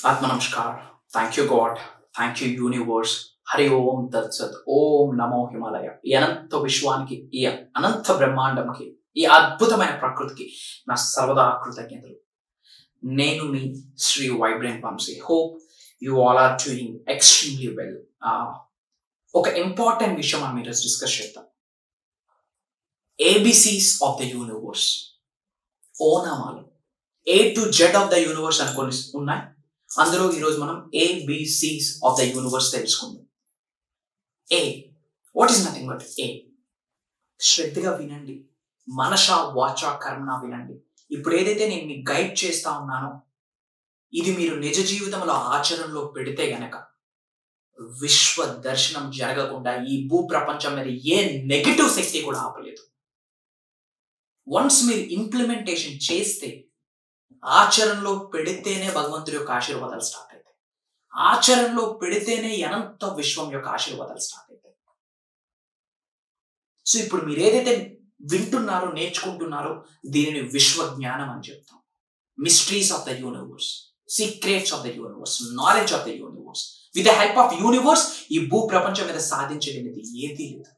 Atma Namaskar. Thank you, God. Thank you, universe. Hari Om Tat Sat. Om Namo Himalaya. ఈ అనంత విశ్వానికి, ఈ అనంత బ్రహ్మాండంకి, ఈ అద్భుతమైన ప్రకృతికి నా సర్వదా కృతజ్ఞతలు. నేను మీ Shri vibrant Vamshi. Hope you all are doing extremely well. ఒక ఇంపార్టెంట్ విషయం మనం ఈరోజు డిస్కస్ చేద్దాం. ABCs of the universe. ఓనామాలు A to Z of the universe అనుకొని ఉన్నాయి. అందులో ఈరోజు మనం ఏబిసిస్ ఆఫ్ ద యూనివర్స్ తెలుసుకుందాం. ఏ, వాట్ ఈస్ నథింగ్ బట్ ఏ. శ్రద్ధగా వినండి, మనష వాచ కర్మణ వినండి. ఇప్పుడు ఏదైతే నేను మీకు గైడ్ చేస్తా ఉన్నానో ఇది మీరు నిజ జీవితంలో ఆచరణలో పెడితే గనక విశ్వ దర్శనం జరగకుండా ఈ భూ ప్రపంచం మీద ఏ నెగటివ్ శక్తి కూడా ఆపలేదు. వన్స్ మీరు ఇంప్లిమెంటేషన్ చేస్తే, ఆచరణలో పెడితేనే భగవంతుడి యొక్క ఆశీర్వాదాలు స్టార్ట్ అవుతాయి. ఆచరణలో పెడితేనే అనంత విశ్వం యొక్క ఆశీర్వాదాలు స్టార్ట్ అవుతాయి. సో ఇప్పుడు మీరు ఏదైతే వింటున్నారో, నేర్చుకుంటున్నారో దీనిని విశ్వ జ్ఞానం అని చెప్తాం. Mysteries of the universe, secrets of the universe, knowledge of the universe. With the help of universe ఈ భూ ప్రపంచం మీద సాధించలేనిది ఏదీ లేదు.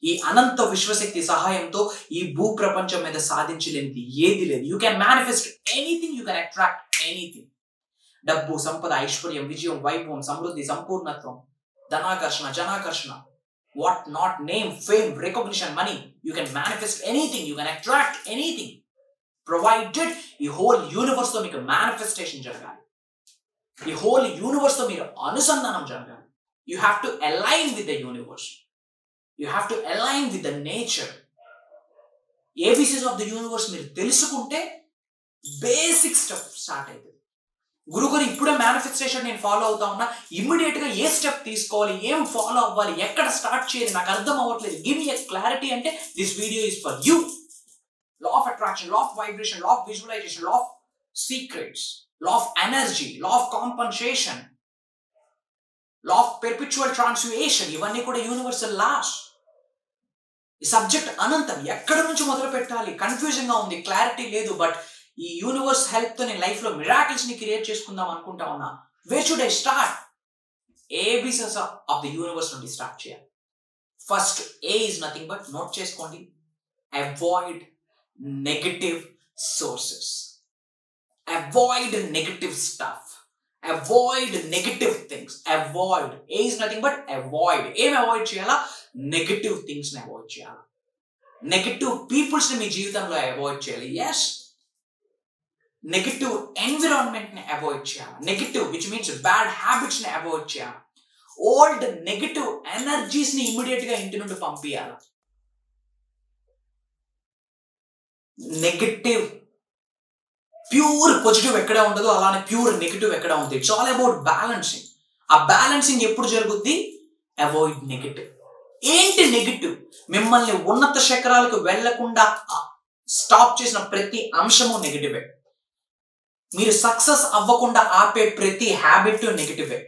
ఈ అనంత విశ్వశక్తి సహాయంతో ఈ భూ ప్రపంచం మీద సాధించలేనిది ఏది లేదు. You can manifest anything, you can attract anything. డబ్బు, సంపద, ఐశ్వర్యం, విజయం, వైభవం, సమృద్ధి, సంపూర్ణత్వం, ధనాకర్షణ, జనాకర్షణ, what not, name, fame, recognition, money. You can manifest anything, you can attract anything, provided ఈ హోల్ యూనివర్స్ తో మీకు మేనిఫెస్టేషన్ జరగాలి. ఈ హోల్ యూనివర్స్ తో మీరు అనుసంధానం జరగాలి. You have to align with the universe. You have to align with the nature. ABCs of the universe మీరు తెలుసుకుంటే బేసిక్ స్టెప్ స్టార్ట్ అవుతుంది. గురుగారు ఇప్పుడే మేనిఫెస్టేషన్ నేను ఫాలో అవుతా ఉన్నా, ఇమ్మీడియట్ గా ఏ స్టెప్ తీసుకోవాలి, ఏం ఫాలో అవ్వాలి, ఎక్కడ స్టార్ట్ చేయాలి, నాకు అర్థం అవ్వట్లేదు, గివ్ మీ ఎ క్లారిటీ అంటే this video is for you. Law of attraction, law of vibration, law of visualisation, law of secrets, law of energy, law of compensation, law of perpetual transfusion, ఇవన్నీ కూడా universal laws. ఈ subject అనంతం. ఎక్కడి నుంచి మొదలు పెట్టాలి confusion గా ఉంది, క్లారిటీ లేదు. బట్ ఈ యూనివర్స్ హెల్ప్ తో నేను లైఫ్ లో మిరాకిల్స్ ని క్రియేట్ చేసుకుందాం అనుకుంటా ఉన్నా. Where should I start? ABCs of the universe నుండి స్టార్ట్ చేయాలి. First A is nothing but, note చేసుకోండి, avoid negative sources, avoid negative stuff, avoid negative things. Avoid, A is nothing but avoid. ఏం avoid చేయాలా? Negative things ని avoid చేయాలి. Negative peoples ని మీ జీవితంలో అవాయిడ్ చేయాలి. ఎస్, నెగటివ్ ఎన్విరాన్మెంట్ ని అవాయిడ్ చేయాలి. Negative which means bad habits ని అవాయిడ్ చేయాలి. ఓల్డ్ నెగటివ్ ఎనర్జీస్ ని ఇమ్మీడియట్ గా ఇంటి నుండి పంపించాలి. నెగటివ్ ప్యూర్ పాజిటివ్ ఎక్కడ ఉండదో అలానే ప్యూర్ నెగటివ్ ఎక్కడ ఉంది. It's all about balancing. ఆ బ్యాలెన్సింగ్ ఎప్పుడు జరుగుద్ది? Avoid negative. ఏంటి నెగటివ్? మిమ్మల్ని ఉన్నత శిఖరాలకు వెళ్లకుండా స్టాప్ చేసిన ప్రతి అంశము నెగటివే. మీరు సక్సెస్ అవ్వకుండా ఆపే ప్రతి హ్యాబిట్ నెగటివే.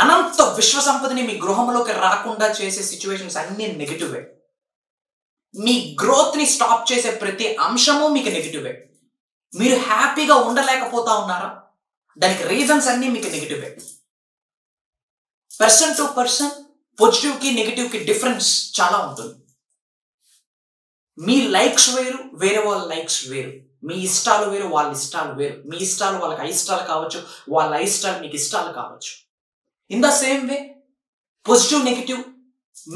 అనంత విశ్వ సంపదని మీ గృహంలోకి రాకుండా చేసే సిచ్యువేషన్స్ అన్ని నెగటివే. మీ గ్రోత్ ని స్టాప్ చేసే ప్రతి అంశము మీకు నెగటివే. మీరు హ్యాపీగా ఉండలేకపోతా ఉన్నారా? దానికి రీజన్స్ అన్ని మీకు నెగటివే. పర్సన్ టు పర్సన్ పాజిటివ్ కి నెగటివ్ కి డిఫరెన్స్ చాలా ఉంటుంది. మీ లైక్స్ వేరు, వేరే వాళ్ళ లైక్స్ వేరు. మీ ఇష్టాలు వేరు, వాళ్ళ ఇష్టాలు వేరు. మీ ఇష్టాలు వాళ్ళకి అయిష్టాలు కావచ్చు, వాళ్ళ అయిష్టాలు మీకు ఇష్టాలు కావచ్చు. In the same way positive negative,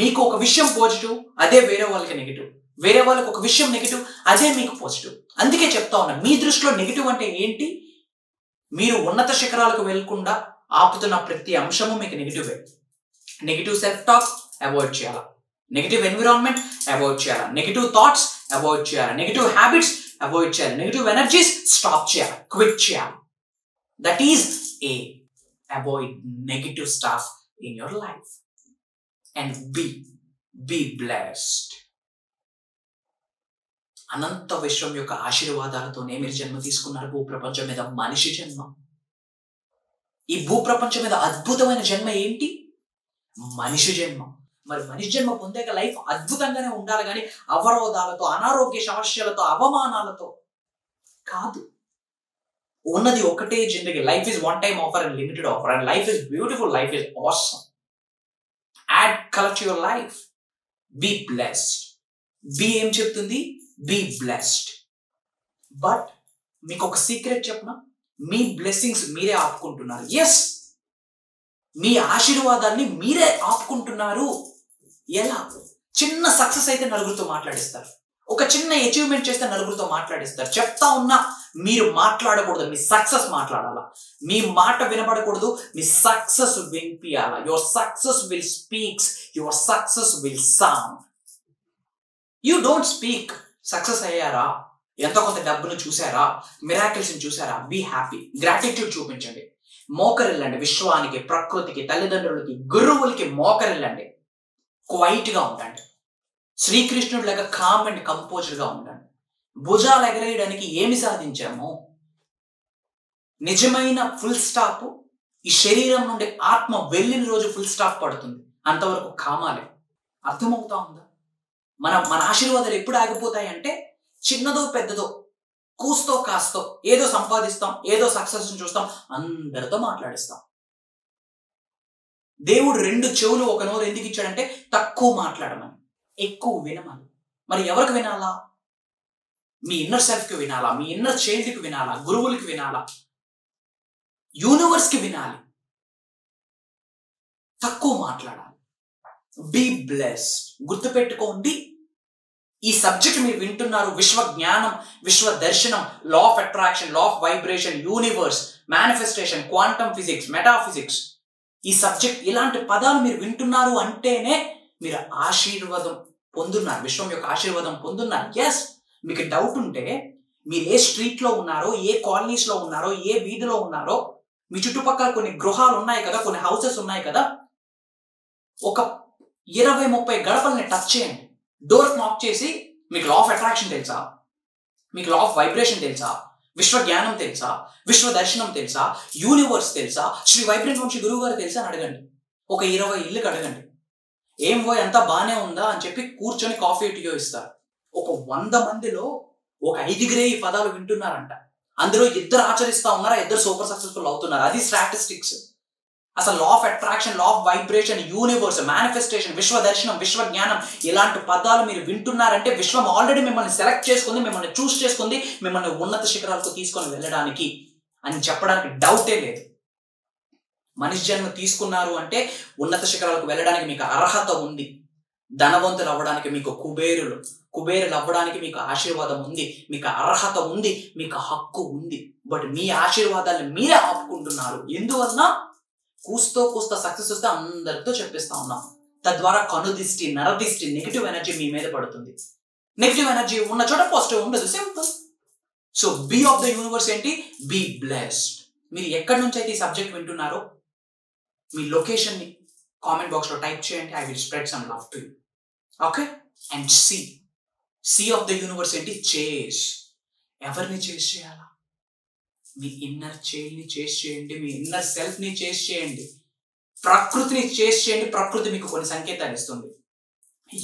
మీకు ఒక విషయం పాజిటివ్ అదే వేరే వాళ్ళకి నెగటివ్, వేరే వాళ్ళకి ఒక విషయం నెగటివ్ అదే మీకు పాజిటివ్. అందుకే చెప్తా ఉన్నా, మీ దృష్టిలో నెగటివ్ అంటే ఏంటి? మీరు ఉన్నత శిఖరాలకు వెళ్లకుండా ఆపుతున్న ప్రతి అంశము మీకు నెగటివే. నెగటివ్ సెల్ఫ్ టాక్ అవాయిడ్ చేయాలా, నెగటివ్ ఎన్విరాన్మెంట్ అవాయిడ్ చేయాలా, నెగటివ్ థాట్స్ అవాయిడ్ చేయాలా, నెగటివ్ హ్యాబిట్స్ అవాయిడ్ చేయాలి, నెగటివ్ ఎనర్జీస్ స్టాప్ చేయాలి, క్విట్ చేయాలి. That is A. Avoid negative stuff in your life and be blessed. అనంత విశ్వం యొక్క ఆశీర్వాదాలతోనే మీరు జన్మ తీసుకున్నారు భూప్రపంచం మీద. మనిషి జన్మ. ఈ భూప్రపంచం మీద అద్భుతమైన జన్మ ఏంటి? మనిషి జన్మ. మరి మనిషి జన్మ పొందాక లైఫ్ అద్భుతంగానే ఉండాలి కానీ అవరోధాలతో, అనారోగ్య సమస్యలతో, అవమానాలతో కాదు. ఉన్నది ఒకటే జిందగీ. Life is one time offer and limited offer, and life is beautiful, life is awesome. Add colour to your life. Be blessed. Be ఏం చెప్తుంది? Be blessed. బట్ మీకు ఒక సీక్రెట్ చెప్పనా? మీ బ్లెస్సింగ్స్ మీరే ఆపుకుంటున్నారు. ఎస్, మీ ఆశీర్వాదాన్ని మీరే ఆపుకుంటున్నారు. ఎలా? చిన్న సక్సెస్ అయితే నలుగురితో మాట్లాడిస్తారు, ఒక చిన్న అచీవ్మెంట్ చేస్తే నలుగురితో మాట్లాడిస్తారు. చెప్తా ఉన్నా మీరు మాట్లాడకూడదు, మీ సక్సెస్ మాట్లాడాలా. మీ మాట వినబడకూడదు, మీ సక్సెస్ వినిపించాలా. Your success will speaks, your success will sound. You don't speak. Success అయ్యారా, ఎంతో కొంత డబ్బును చూసారా, మిరాకిల్స్ చూసారా, బీ హ్యాపీ. గ్రాటిట్యూడ్ చూపించండి. మోకరిల్లండి విశ్వానికి, ప్రకృతికి, తల్లిదండ్రులకి, గురువులకి మోకరిల్లండి. క్వైట్ గా ఉండండి. శ్రీకృష్ణుడు లాగా కామ్ అండ్ కంపోజ్డ్ గా ఉండండి. భుజాలు ఎగరేయడానికి ఏమి సాధించాము? నిజమైన ఫుల్ స్టాప్ ఈ శరీరం నుండి ఆత్మ వెళ్ళిన రోజు ఫుల్ స్టాప్ పడుతుంది. అంతవరకు కామాలే. అర్థమవుతా ఉందా? మన ఆశీర్వాదాలు ఎప్పుడు ఆగిపోతాయి అంటే, చిన్నదో పెద్దదో, కూస్తో కాస్తో ఏదో సంపాదిస్తాం, ఏదో సక్సెస్ చూస్తాం, అందరితో మాట్లాడిస్తాం. దేవుడు 2 చెవులు 1 నోరు ఎందుకు ఇచ్చాడంటే తక్కువ మాట్లాడమని, ఎక్కువ వినమని. మరి ఎవరికి వినాలా? మీ ఇన్నర్ సెల్ఫ్ కి వినాలా, మీ ఇన్నర్ చైల్డ్ కి వినాలా, గురువులకి వినాలా, యూనివర్స్ కి వినాలి. తక్కువ మాట్లాడాలి. Be blessed. గుర్తుపెట్టుకోండి, ఈ సబ్జెక్ట్ మీరు వింటున్నారు. విశ్వ జ్ఞానం, విశ్వ దర్శనం, law of attraction, law of vibration, universe, manifestation, quantum physics, metaphysics. ఈ సబ్జెక్ట్, ఇలాంటి పదాలు మీరు వింటున్నారు అంటేనే మీరు ఆశీర్వాదం పొందున్నారు, విశ్వం యొక్క ఆశీర్వాదం పొందున్నారు. ఎస్, మీకు డౌట్ ఉంటే మీరు ఏ స్ట్రీట్ లో ఉన్నారో, ఏ కాలనీస్ లో ఉన్నారో, ఏ వీధిలో ఉన్నారో, మీ చుట్టుపక్కల కొన్ని గృహాలు ఉన్నాయి కదా, కొన్ని హౌసెస్ ఉన్నాయి కదా, ఒక 20-30 గడపల్ని టచ్ చేయండి. డోర్ నాక్ చేసి, మీకు లా ఆఫ్ అట్రాక్షన్ తెలుసా, మీకు లా ఆఫ్ వైబ్రేషన్ తెలుసా, విశ్వ జ్ఞానం తెలుసా, విశ్వ దర్శనం తెలుసా, యూనివర్స్ తెలుసా, శ్రీ వైబ్రెంట్ వంశీ గురువు గారు తెలుసా అని అడగండి. ఒక 20 ఇళ్ళకి అడగండి. ఏం పోయి అంతా బానే ఉందా అని చెప్పి కూర్చొని కాఫీ టీయో ఇస్తారు. ఒక 100 మందిలో ఒక 5గురే ఈ పదాలు వింటున్నారంట. అందులో 2 ఆచరిస్తా ఉన్నారా, 2 సూపర్ సక్సెస్ఫుల్ అవుతున్నారు. అది స్టాటిస్టిక్స్. అసలు లా of attraction, law of vibration, universe, manifestation, విశ్వ దర్శనం, విశ్వ జ్ఞానం, ఇలాంటి పదాలు మీరు వింటున్నారంటే విశ్వం ఆల్రెడీ మిమ్మల్ని సెలెక్ట్ చేసుకుంది, మిమ్మల్ని చూస్ చేసుకుంది, మిమ్మల్ని ఉన్నత శిఖరాలకు తీసుకొని వెళ్ళడానికి అని చెప్పడానికి డౌటే లేదు. మనిషి జన్మ తీసుకున్నారు అంటే ఉన్నత శిఖరాలకు వెళ్ళడానికి మీకు అర్హత ఉంది. ధనవంతులు అవ్వడానికి మీకు కుబేరులు అవ్వడానికి మీకు ఆశీర్వాదం ఉంది, మీకు అర్హత ఉంది, మీకు హక్కు ఉంది. బట్ మీ ఆశీర్వాదాలను మీరే ఆపుకుంటున్నారు. ఎందువల్ల? కూస్తా సక్సెస్ వస్తే అందరితో చెప్పిస్తా ఉన్నాం. తద్వారా కనుదిష్టి, నరదిష్టి, నెగిటివ్ ఎనర్జీ మీ మీద పడుతుంది. నెగిటివ్ ఎనర్జీ ఉన్న చోట పాజిటివ్ ఉండదు. Simple. So B of the universe ఏంటి? B blessed. మీరు ఎక్కడి నుంచి అయితే ఈ సబ్జెక్ట్ వింటున్నారో మీ లొకేషన్ ని కామెంట్ బాక్స్ లో టైప్ చేయండి. I will spread some love to you. Okay? And C of the universe ఏంటి? చేస్. ఎవరిని చేస్ చేయాలా? మీ ఇన్నర్ చైల్డ్ ని చేస్ చేయండి, మీ ఇన్నర్ సెల్ఫ్ ని చేస్ చేయండి, ప్రకృతిని చేస్ చేయండి. ప్రకృతి మీకు కొన్ని సంకేతాలు ఇస్తుంది.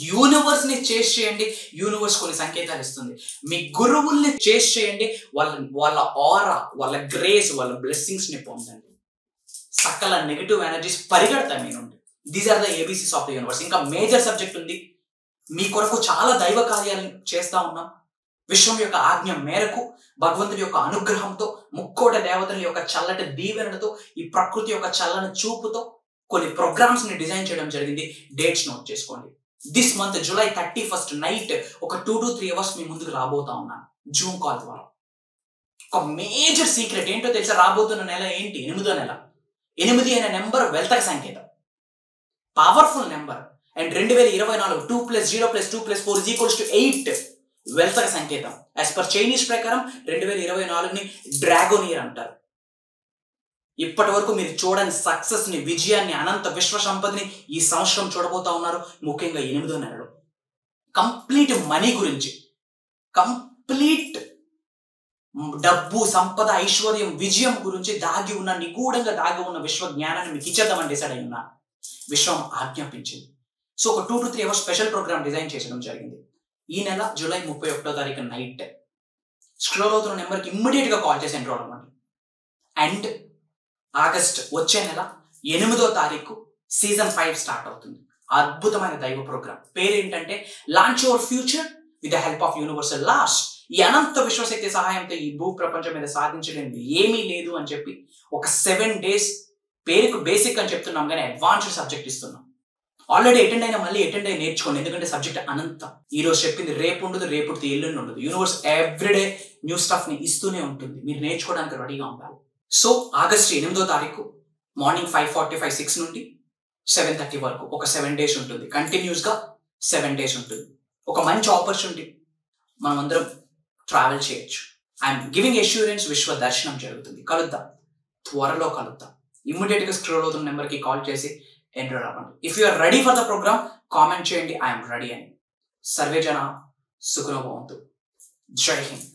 యూనివర్స్ ని చేస్ చేయండి, యూనివర్స్ కొన్ని సంకేతాలు ఇస్తుంది. మీ గురువుల్ని చేస్ చేయండి, వాళ్ళ ఆరా, వాళ్ళ గ్రేస్, వాళ్ళ బ్లెస్సింగ్స్ ని పొందండి. సకల నెగిటివ్ ఎనర్జీస్ పరిగెడతాయి మీ నుండి. These are the ABCs of the universe. ఇంకా మేజర్ సబ్జెక్ట్ ఉంది. మీ కొరకు చాలా దైవ కార్యాలను చేస్తా ఉన్నాం. విశ్వం యొక్క ఆజ్ఞ మేరకు, భగవంతుడి యొక్క అనుగ్రహంతో, ముక్కోట దేవతల యొక్క చల్లటి దీవెనలతో, ఈ ప్రకృతి యొక్క చల్లని చూపుతో కొన్ని ప్రోగ్రామ్స్ ని డిజైన్ చేయడం జరిగింది. డేట్స్ నోట్ చేసుకోండి. This month July 31st night ఒక 2 to 3 అవర్స్ మీ ముందుకు రాబోతా ఉన్నాను జూమ్ కాల్ ద్వారా. ఒక మేజర్ సీక్రెట్ ఏంటో తెలుసా? రాబోతున్న నెల ఏంటి? 8వ నెల. 8 అనే నెంబర్ వెల్తకి సంకేతం, పవర్ఫుల్ నెంబర్. అండ్ 2024 2 + 0 + 2 + 4 = 8 వెల్తకి సంకేతం. యాజ్ పర్ చైనీస్ ప్రకారం 2024ని డ్రాగన్ ఇయర్ అంటారు. ఇప్పటి వరకు మీరు చూడని సక్సెస్ ని, విజయాన్ని, అనంత విశ్వ సంపదని ఈ సంవత్సరం చూడబోతా ఉన్నారు. ముఖ్యంగా 8వ నెలలో కంప్లీట్ మనీ గురించి, కంప్లీట్ డబ్బు, సంపద, ఐశ్వర్యం, విజయం గురించి దాగి ఉన్న, నిగూఢంగా దాగి ఉన్న విశ్వ జ్ఞానాన్ని మీకు ఇచ్చేద్దామని డిసైడ్ అయి ఉన్నా. విశ్వం ఆజ్ఞాపించింది. సో ఒక 2 to 3 hours special programme design చేయడం జరిగింది. ఈ నెల July 31వ తారీఖు నైట్ స్క్రోల్ అవుతున్న నెంబర్కి ఇమ్మీడియట్ గా కాల్ చేసి ఎంటర్ అవ్వండి. అండ్ ఆగస్ట్ వచ్చే నెల 8వ తారీఖు సీజన్ 5 స్టార్ట్ అవుతుంది. అద్భుతమైన దైవ ప్రోగ్రామ్ పేరు ఏంటంటే launch your future with the help of universal laws. ఈ అనంత విశ్వశక్తి సహాయంతో ఈ భూ ప్రపంచం మీద సాధించలేనిది ఏమీ లేదు అని చెప్పి ఒక 7 days పేరుకు బేసిక్ అని చెప్తున్నాం కానీ అడ్వాన్స్డ్ సబ్జెక్ట్ ఇస్తున్నాం. ఆల్రెడీ అటెండ్ అయినా మళ్ళీ అటెండ్ అయి నేర్చుకోండి, ఎందుకంటే సబ్జెక్ట్ అనంతం. ఈ రోజు చెప్పింది రేపు ఉండదు, రేపుడితే ఎల్లుండి ఉండదు. యూనివర్స్ ఎవ్రీడే న్యూ స్టఫ్ ని ఇస్తూనే ఉంటుంది, మీరు నేర్చుకోవడానికి రెడీగా ఉండాలి. సో ఆగస్టు 8వ తారీఖు మార్నింగ్ 5:45, 6 నుండి 7:30 వరకు ఒక 7 days ఉంటుంది. కంటిన్యూస్ గా 7 days ఉంటుంది. ఒక మంచి ఆపర్చునిటీ, మనం అందరం ట్రావెల్ చేయొచ్చు. ఐఎమ్ గివింగ్ అష్యూరెన్స్, విశ్వ దర్శనం జరుగుతుంది. కలుద్దాం, త్వరలో కలుద్దాం. ఇమ్మీడియట్ గా స్క్రోల్ అవుతున్న నెంబర్కి కాల్ చేసి ఎన్రోల్ అవ్వండి. If you are ready for the programme comment చేయండి ఐఎమ్ రెడీ అని. సర్వే జన సుఖనో భవంతు. జై హింద్.